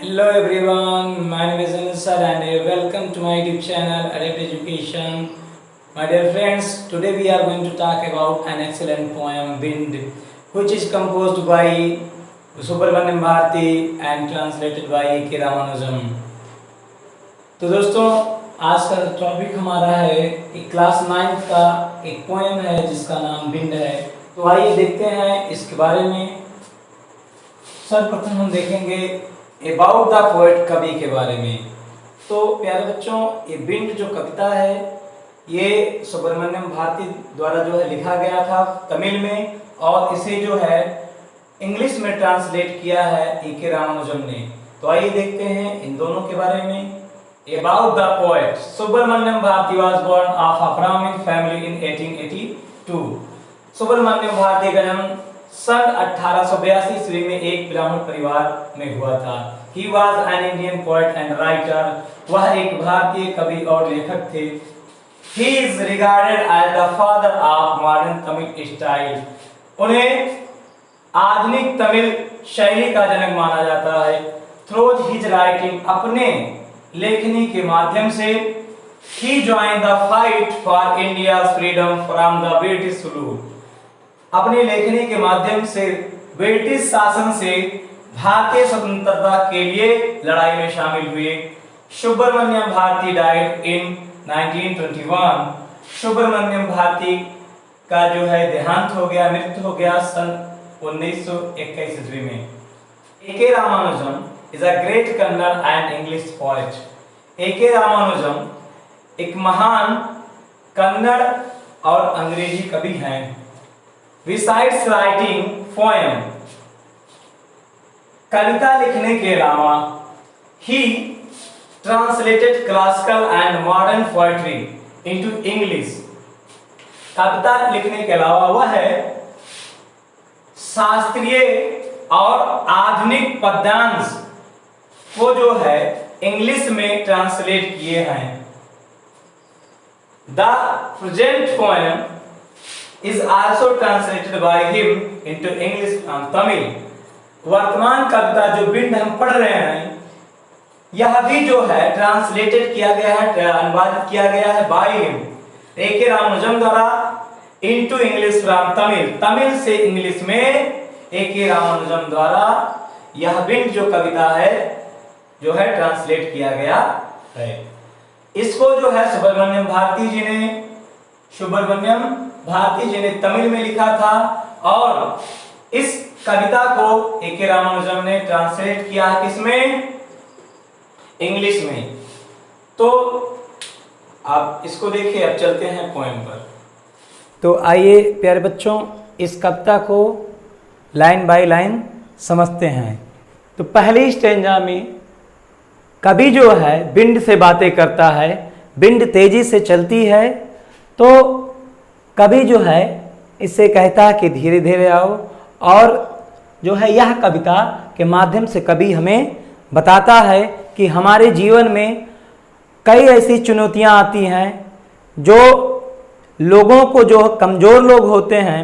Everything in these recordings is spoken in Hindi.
Hello everyone, my name is Anil sir and welcome to my YouTube channel Adapt Education. My dear friends, today we are going to talk about an excellent poem Wind, which is composed by Subramaniam Bharati and translated by K. Ramanujan. तो दोस्तों, आज का टॉपिक हमारा है एक क्लास 9 का एक पोएम है जिसका नाम विंड है। तो आइए देखते हैं इसके बारे में। सर्वप्रथम हम देखेंगे अबाउट द पोएट, कवि के बारे में। तो प्यारे बच्चों, ये विंड जो कविता है ये सुब्रमण्यम भारती द्वारा जो है लिखा गया था तमिल में, और इसे जो है इंग्लिश में ट्रांसलेट किया है E.K. रामानुजम ने। तो आइए देखते हैं इन दोनों के बारे में। About the poet, Subramaniam Bharati was born of a Brahmin family in 1882. Subramaniam Bharati का जन्म सन 1882 ईस्वी में एक ब्राह्मण परिवार में हुआ था। He was an Indian poet and writer. वह एक भारतीय कवि और लेखक थे। He is regarded as the father of modern Tamil style. उन्हें आधुनिक तमिल शैली का जनक माना जाता है। Through his writing, अपने लेखनी के माध्यम से he joined the fight for India's freedom from the British rule. अपनी लेखनी के माध्यम से ब्रिटिश शासन से भारतीय स्वतंत्रता के लिए लड़ाई में शामिल हुए। Subramania Bharati died in 1921। सुब्रमण्यम भारती का जो है देहांत हो गया, मृत्यु हो गया सन 1921 ईस्वी में। A.K. Ramanujan is a great Kannada and English poet. A.K. Ramanujan एक महान कन्नड़ और अंग्रेजी कवि हैं। Besides writing poem, कविता लिखने के अलावा he translated classical and modern poetry into English. कविता लिखने के अलावा वह शास्त्रीय और आधुनिक पद्यांश को जो है इंग्लिश में ट्रांसलेट किए हैं। The present poem is also translated by him into English and Tamil. वर्तमान कविता जो विंड हम पढ़ रहे हैं यह भी जो है ट्रांसलेटेड किया गया है, अनुवादित किया गया है by him, A.K. रामानुजम द्वारा into English from Tamil. Tamil से इंग्लिश में A.K. रामानुजम द्वारा यह विंड जो कविता है जो है ट्रांसलेट किया गया है। इसको जो है सुब्रमण्यम भारती जी ने तमिल में लिखा था और इस कविता को A.K. रामानुजम ने ट्रांसलेट किया है किसमें? इंग्लिश में। तो आप इसको देखिए, अब चलते हैं पोएम पर। तो आइए प्यारे बच्चों, इस कविता को लाइन बाय लाइन समझते हैं। तो पहली स्टेंजा में कवि जो है विंड से बातें करता है। विंड तेजी से चलती है तो कवि जो है इससे कहता है कि धीरे धीरे आओ, और जो है यह कविता के माध्यम से कवि हमें बताता है कि हमारे जीवन में कई ऐसी चुनौतियां आती हैं जो लोगों को, जो कमज़ोर लोग होते हैं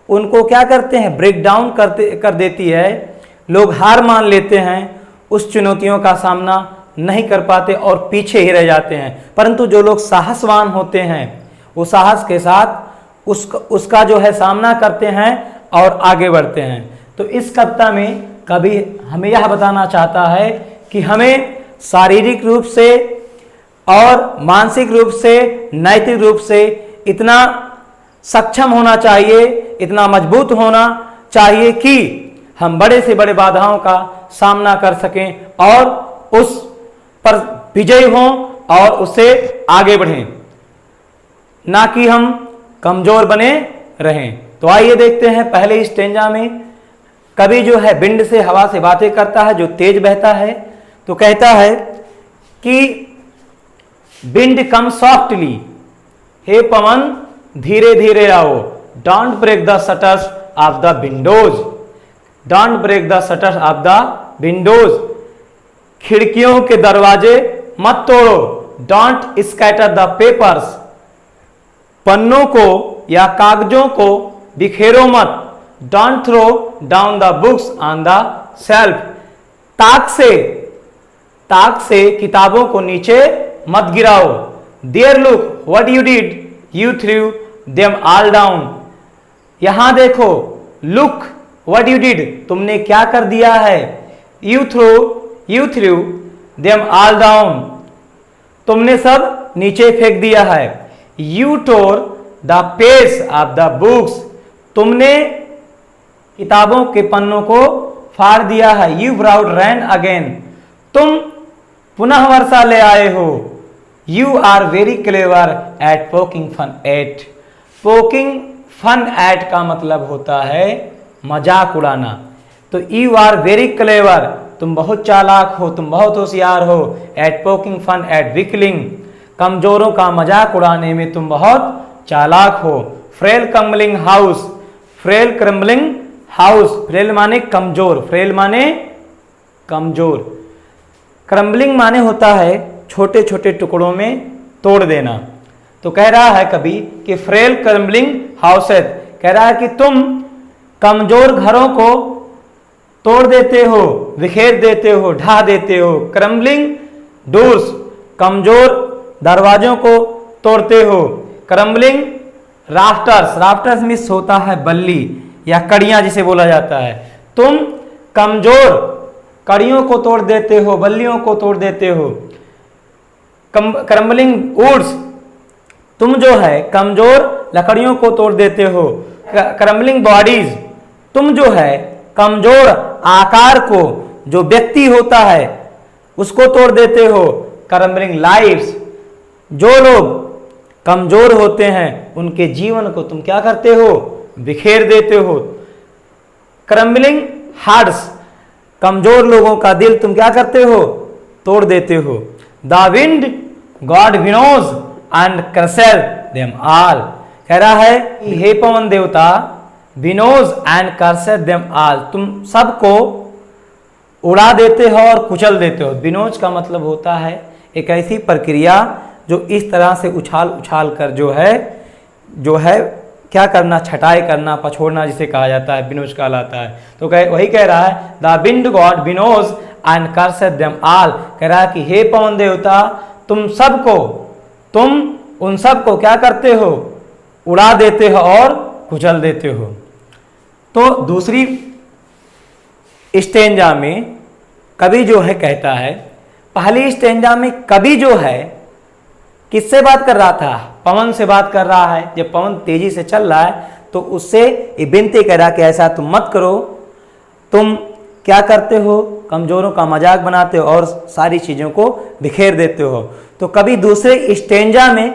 उनको क्या करते हैं, ब्रेक डाउन कर देती है। लोग हार मान लेते हैं, उस चुनौतियों का सामना नहीं कर पाते और पीछे ही रह जाते हैं। परंतु जो लोग साहसवान होते हैं वो साहस के साथ उसका जो है सामना करते हैं और आगे बढ़ते हैं। तो इस कविता में कवि हमें यह बताना चाहता है कि हमें शारीरिक रूप से और मानसिक रूप से, नैतिक रूप से इतना सक्षम होना चाहिए, इतना मजबूत होना चाहिए कि हम बड़े से बड़े बाधाओं का सामना कर सकें और उस पर विजयी हों और उससे आगे बढ़ें, ना कि हम कमजोर बने रहें। तो आइए देखते हैं पहले स्टेंजा में कवि जो है विंड से, हवा से बातें करता है जो तेज बहता है। तो कहता है कि विंड कम सॉफ्टली, हे पवन धीरे धीरे आओ, don't break the shutters of the windows, don't break the shutters of the windows, खिड़कियों के दरवाजे मत तोड़ो, डोंट स्कैटर द पेपर्स, पन्नों को या कागजों को बिखेरो मत, don't throw down the books on the shelf, ताक से ताक से किताबों को नीचे मत गिराओ। There look what you did, you threw them all down. यहां देखो, लुक व्हाट यू डिड, तुमने क्या कर दिया है। You threw them all down, तुमने सब नीचे फेंक दिया है। You tore the page of the books, तुमने किताबों के पन्नों को फाड़ दिया है। यू ब्राउड रैन अगेन, तुम पुनः वर्षा ले आए हो। You are very clever at poking fun at, poking fun at का मतलब होता है मजाक उड़ाना। तो यू आर वेरी क्लेवर, तुम बहुत चालाक हो, तुम बहुत होशियार हो। At poking fun at weakling, कमजोरों का मजाक उड़ाने में तुम बहुत चालाक हो। Frail crumbling house, frail crumbling house, frail माने कमजोर, फ्रेल माने कमजोर, क्रम्बलिंग माने होता है छोटे छोटे टुकड़ों में तोड़ देना। तो कह रहा है कभी कि फ्रेल क्रम्बलिंग हाउसेस, कह रहा है कि तुम कमजोर घरों को तोड़ देते हो, बिखेर देते हो, ढा देते हो। क्रम्बलिंग डोर्स, कमजोर दरवाजों को तोड़ते हो। क्रम्बलिंग राफ्टर्स, राफ्टर्स मिस होता है बल्ली या कड़ियां जिसे बोला जाता है। तुम कमजोर कड़ियों को तोड़ देते हो, बल्लियों को तोड़ देते हो। क्रम्बलिंग वुड्स, तुम जो है कमजोर लकड़ियों को तोड़ देते हो। क्रम्बलिंग बॉडीज, तुम जो है कमजोर आकार को, जो व्यक्ति होता है उसको तोड़ देते हो। क्रम्बलिंग लाइफ्स, जो लोग कमजोर होते हैं उनके जीवन को तुम क्या करते हो, बिखेर देते हो। क्रम्बलिंग हार्ट्स, कमजोर लोगों का दिल तुम क्या करते हो, तोड़ देते हो। The wind god winnows and crushes them all, कह रहा है कि हे पवन देवता, winnows and crushes them all, तुम सबको उड़ा देते हो और कुचल देते हो। विनोज का मतलब होता है एक ऐसी प्रक्रिया जो इस तरह से उछाल उछाल कर जो है क्या करना, छटाई करना, पछोड़ना जिसे कहा जाता है, विनोज कहलाता है। तो वही कह रहा है the wind god winnows and crushes them all, कह रहा है कि हे पवन देवता, तुम उन सबको क्या करते हो, उड़ा देते हो और कुचल देते हो। तो दूसरी स्टेंजा में कवि जो है कहता है, पहली स्टेंजा में कवि जो है किससे बात कर रहा था, पवन से बात कर रहा है। जब पवन तेजी से चल रहा है तो उससे ये विनती कह रहा कि ऐसा तुम मत करो, तुम क्या करते हो, कमजोरों का मजाक बनाते हो और सारी चीजों को बिखेर देते हो। तो कभी दूसरे स्टेंजा में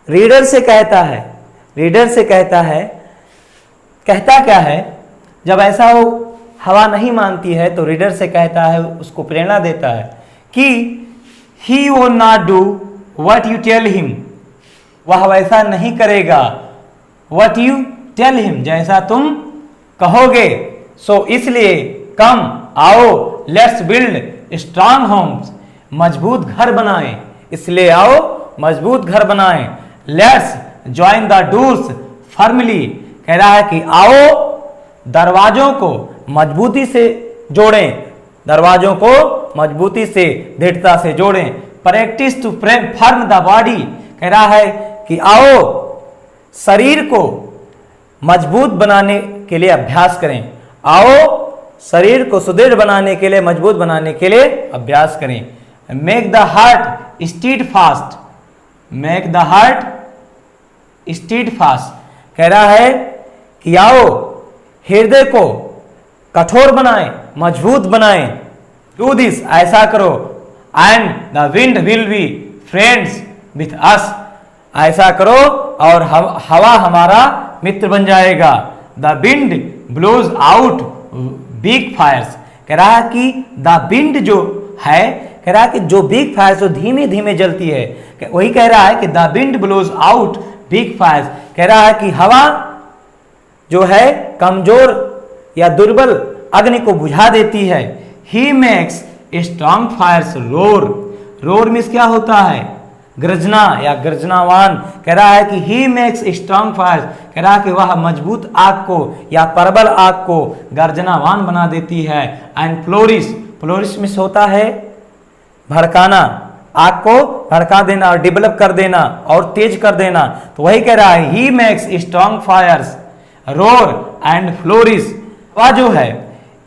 रीडर से कहता है, कहता क्या है, जब ऐसा हो हवा नहीं मानती है तो रीडर से कहता है, उसको प्रेरणा देता है कि he will not do what you tell him, वह वैसा नहीं करेगा, व्हाट यू टेल हिम, जैसा तुम कहोगे। सो इसलिए कम आओ, लेट्स बिल्ड स्ट्रांग होम्स, मजबूत घर बनाएं, इसलिए आओ मजबूत घर बनाएं। Let's join the doors firmly, कह रहा है कि आओ दरवाजों को मजबूती से जोड़ें, दरवाजों को मजबूती से, दृढ़ता से जोड़ें। Practise to firm the body, कह रहा है कि आओ शरीर को मजबूत बनाने के लिए अभ्यास करें, आओ शरीर को सुदृढ़ बनाने के लिए, मजबूत बनाने के लिए अभ्यास करें। Make the heart stead fast, make the heart stead fast, कह रहा है कि आओ हृदय को कठोर बनाएं, मजबूत बनाएं। डू दिस, ऐसा करो। And the wind will be friends with us, ऐसा करो और हवा हमारा मित्र बन जाएगा। The wind blows out big fires, कह रहा है कि द विंड जो है, कह रहा है कि जो बिग फायर्स जो धीमे धीमे जलती है, वही कह रहा है कि the wind blows out big fires, कह रहा है कि हवा जो है कमजोर या दुर्बल अग्नि को बुझा देती है। He makes strong fires roar, roar means क्या होता है, गर्जना या गर्जनावान, कह रहा है कि ही मेक्स स्ट्रॉन्ग फायर्स, कह रहा है कि वह मजबूत आग को या प्रबल आग को गर्जनावान बना देती है। एंड फ्लोरिश, फ्लोरिश मीन्स होता है भड़काना, आग को भड़का देना और डेवलप कर देना और तेज कर देना। तो वही कह रहा है, he makes strong fires roar and flourish. वह जो है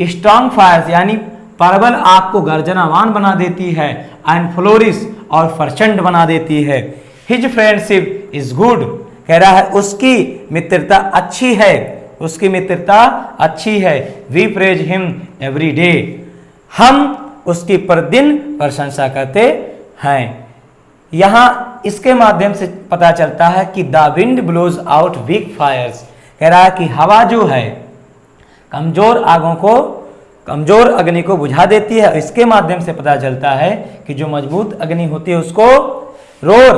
स्ट्रॉन्ग फायर्स यानी प्रबल आग को गर्जनावान बना देती है, एंड फ्लोरिश और प्रचंड बना देती है। हिज फ्रेंडशिप इज गुड, कह रहा है उसकी मित्रता अच्छी है, उसकी मित्रता अच्छी है। We praise him every day, हम उसकी प्रतिदिन प्रशंसा करते हैं। यहां इसके माध्यम से पता चलता है कि the wind blows out weak fires, कह रहा है कि हवा जो है कमजोर आगों को, कमजोर अग्नि को बुझा देती है। इसके माध्यम से पता चलता है कि जो मजबूत अग्नि होती है उसको रोर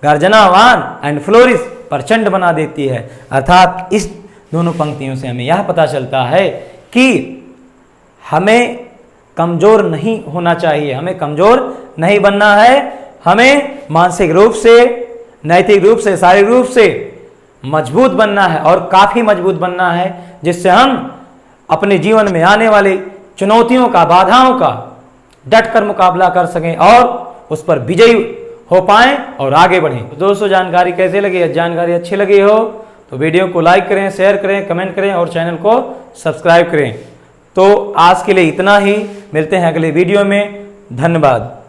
गर्जनावान एंड फ्लोरिश प्रचंड बना देती है। अर्थात इस दोनों पंक्तियों से हमें यह पता चलता है कि हमें कमजोर नहीं होना चाहिए, हमें कमजोर नहीं बनना है। हमें मानसिक रूप से, नैतिक रूप से, शारीरिक रूप से मजबूत बनना है और काफी मजबूत बनना है, जिससे हम अपने जीवन में आने वाली चुनौतियों का, बाधाओं का डटकर मुकाबला कर सकें और उस पर विजयी हो पाएं और आगे बढ़ें। तो दोस्तों, जानकारी कैसे लगी? जानकारी अच्छी लगी हो तो वीडियो को लाइक करें, शेयर करें, कमेंट करें और चैनल को सब्सक्राइब करें। तो आज के लिए इतना ही, मिलते हैं अगले वीडियो में। धन्यवाद।